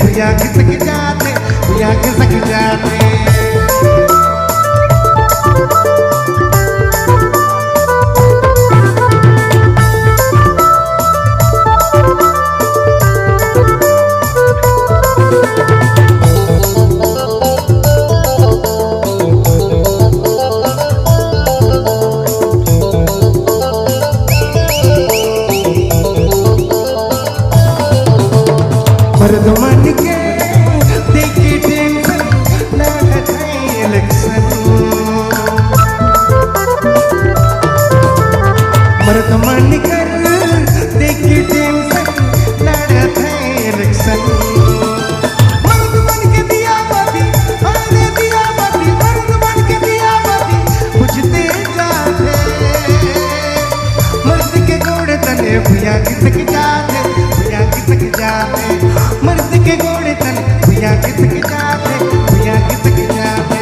भैया खिसक जाते, भैया खिसक जाते। मर्द मन के देखी टेंशन लड़त है इलेक्शन। मर्द मन कर देखी टेंशन लड़त है इलेक्शन। मर्द मन के दिया बाती, अरे दिया बाती, मर्द मन के दिया बाती बुझते जाते। मर्द के गोड़ तले भैया खिसक जाते, भैया खिसक जाते। मर्द के गोड़े तले भैया खिसक जाते, भैया खिसक जाते।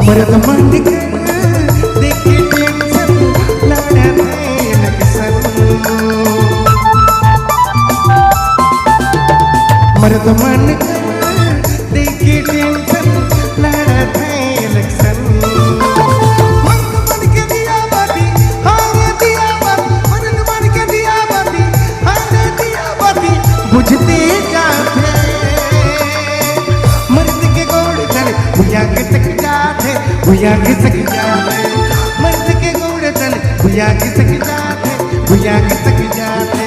मर्द मन के देखी टेंशन लड़त है इलेक्शन। मर्द मन के देखी टेंशन लड़त है इलेक्शन। मर्द मन के दिया बाती, हारे दिया बाती, मर्द मन के दिया बाती, हारे दिया बाती बुझते जाते। मर्द के गोड़ तले भैया खिसक जाते, भैया खिसक जाते। मर्द के गोड़ तले भैया खिसक जाते, भैया खिसक जाते।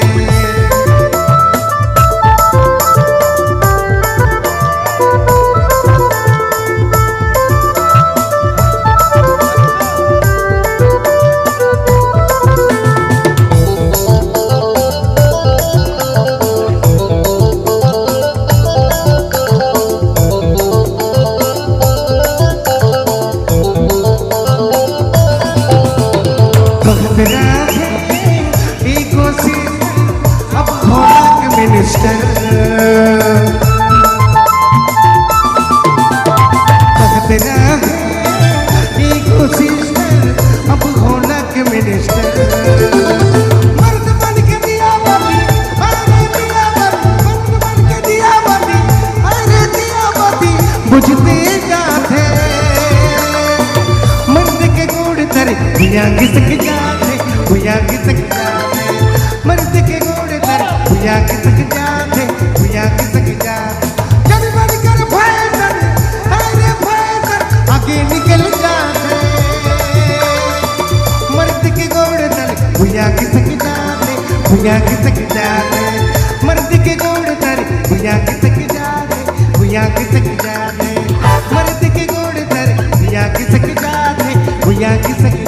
अब भोला के मिनिस्टर कहते इको सिस्टर, अब भोला के मिनिस्टर। मर्द बन के दिया बाती, अरे दिया बाती, मर्द बन के दिया बाती, अरे दिया बाती बुझते जाते। मर्द के गोड़ तले भैया खिसक जाते, भैया खिसक जाते। मर्द के गोड़ तले भैया खिसक जाते, भैया खिसक जाते। जब बन कर फैशन, अरे फैशन आगे निकल जाते। मर्द के गोड़ तले भैया खिसक जाते, भैया खिसक जाते। मर्द के गोड़ तले भैया खिसक जाते, भैया खिसक जाते। मर्द के गोड़ तले भैया खिसक जाते, भैया खिसक